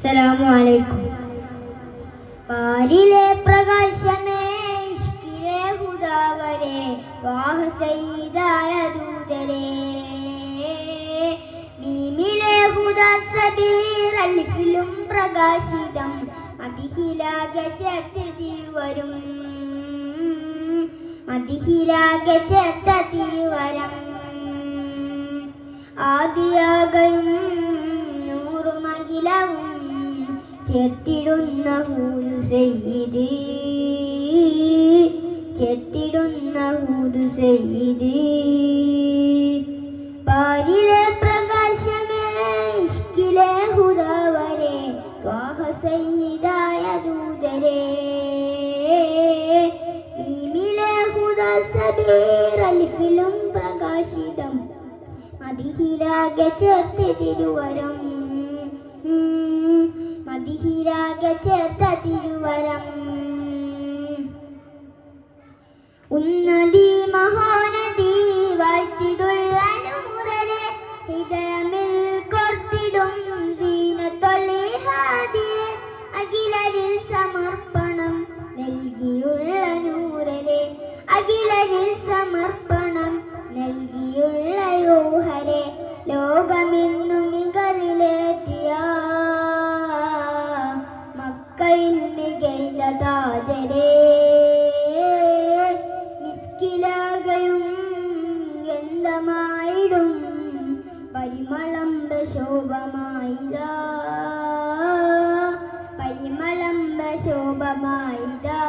അസ്സലാമു അലൈക്കും. പാരിലെ പ്രകാശമേ, ഇഷ്കിലെ ഹുദാവരെ, വാഹ സയ്യിദായ ദൂതരെ, മീമിലെ ഹുദാ സബീർ, അൽഫിലും പ്രകാശിതം, മദിഹിലാകെ ചേർത്ത് തിരുവരും, മദിഹിലാകെ ചേർത്ത തിരുവരം, ആദിയാകയും നൂറുമകിലവും ചേർത്തിടുന്ന ഹൂദു സയ്യിദ്, ചേർത്തിടുന്ന ഹൂദു സയ്യിദ്. പാരിലെ പ്രകാശമേ, ഇഷ്കിലെ ഹുദാവരെ, ത്വാഹ സയ്യിദായ ദൂതരെ, മീമിലെ ഹുദാ സബീർ, അൽഫിലും പ്രകാശിതം, മദിഹിലാകെ ചേർത്ത് തിരുവരം, മദിഹിലാകെ ചേർത്ത തിരുവരം. ഉന്നതി മഹാനദി വാഴ്ത്തിടുള്ള നൂറരെ, ഹൃദയമിൽ കോർത്തിടും സീനത്തൊളിഹാദിയെ, അഖിലരിൽ സമർപ്പണം നൽകിയുള്ള നൂറരെ, അഖിലരിൽ സമർപ്പണം നൽകിയുള്ള റൂഹരെ, ലോകമെന്നു മികവിലെത്തിയ മക്കയിൽ മികൈത താജരെ, മിസ്കിലാകയും ഗന്ധമായിടും പരിമളം പ്രശോഭമായിതാ, പരിമളം പ്രശോഭമായിതാ.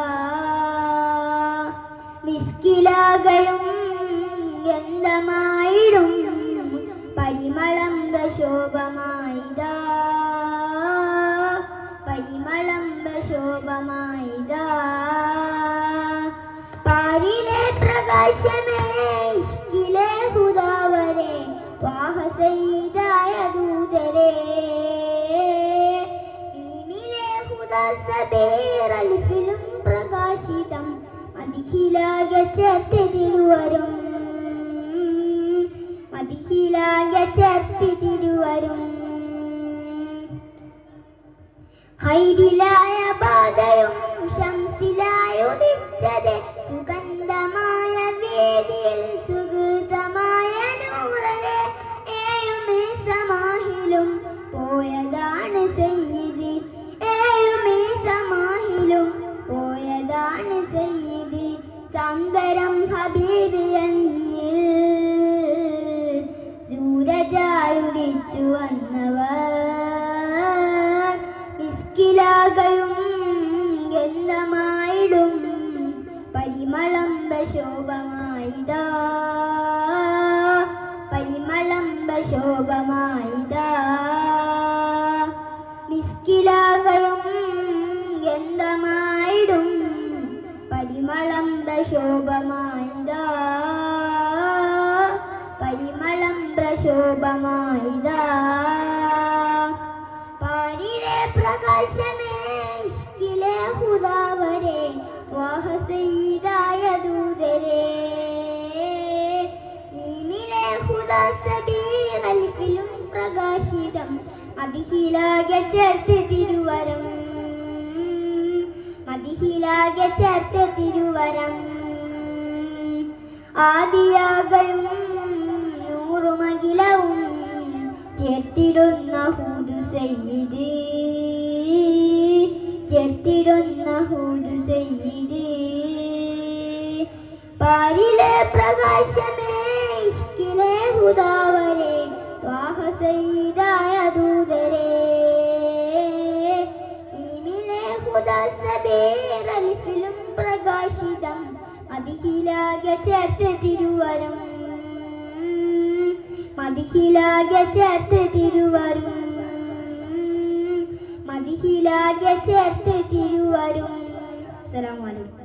മിസ്കിലാകയും ഗന്ധമായിടും പരിമളം പ്രശോഭമായിതാ, പരിമളം പ്രശോഭമായിതാ. പാരിലെ പ്രകാശമേ, ഇഷ്കിലെ ഹുദാവരെ, ത്വാഹ സയ്യിദായ ദൂതരെ, മീമിലെ ഹുദാ സബീർ, അൽഫിലും പ്രകാശിതം, മദിഹിലാകെ ചേർത്ത് തിരുവരും, മദിഹിലാകെ ചേർത്ത് തിരുവരും. ഖൈരിലായ ബാധയും ശംസിലായുദിച്ചത്, സുഗന്ധമായ വേദിയിൽ സുഗതമായ നൂറരെ, ഏയുമേ സമാഹിലും പോയതാണ് സയ്യിദ്, ഏയുമേ സമാഹിലും പോയതാണ് സയ്യിദ്. സാന്ദരം ഹബീബ് എന്നിൽ സൂരജായുദിച്ചു വന്നവർ, മിസ്കിലാകയും ഗന്ധമായിടും പരിമളം പ്രശോഭമായിതാ, പരിമളം പ്രശോഭമായിതാ. മിസ്കിലാകയും ഗന്ധമായിടും പരിമളം പ്രശോഭമായിതാ, പരിമളം പ്രശോഭമായിതാ. പാരിലെ പ്രകാശമേ, ഇഷ്കിലെ ഹുദാവരെ, ത്വാഹ സയ്യിദായ ദൂതരെ, മീമിലെ ഹുദാ സബീർ, അൽഫിലും പ്രകാശിതം, മദിഹിലാകെ ചേർത്ത് തിരുവരം, മദിഹിലാകെ ചേർത്ത് തിരുവരം. ആദിയാകയും നൂറുമകിലവും ചേർത്തിടുന്ന ഹൂദു സയ്യിദ്, ചേർത്തിടുന്ന ഹൂദു സയ്യിദ്. പാരിലെ പ്രകാശമേ, ഇഷ്കിലെ ഹുദാവരെ, ത്വാഹ സയ്യിദായ ദൂതരെ, മീമിലെ ഹുദാ സബീർ, അൽഫിലും പ്രകാശിതം, മദിഹിലാകെ ചേർത്ത് തിരുവരും, മദിഹിലാകെ ചേർത്ത് തിരുവരും, മദിഹിലാകെ ചേർത്ത് തിരുവരും. അസ്സലാമു അലൈക്കും.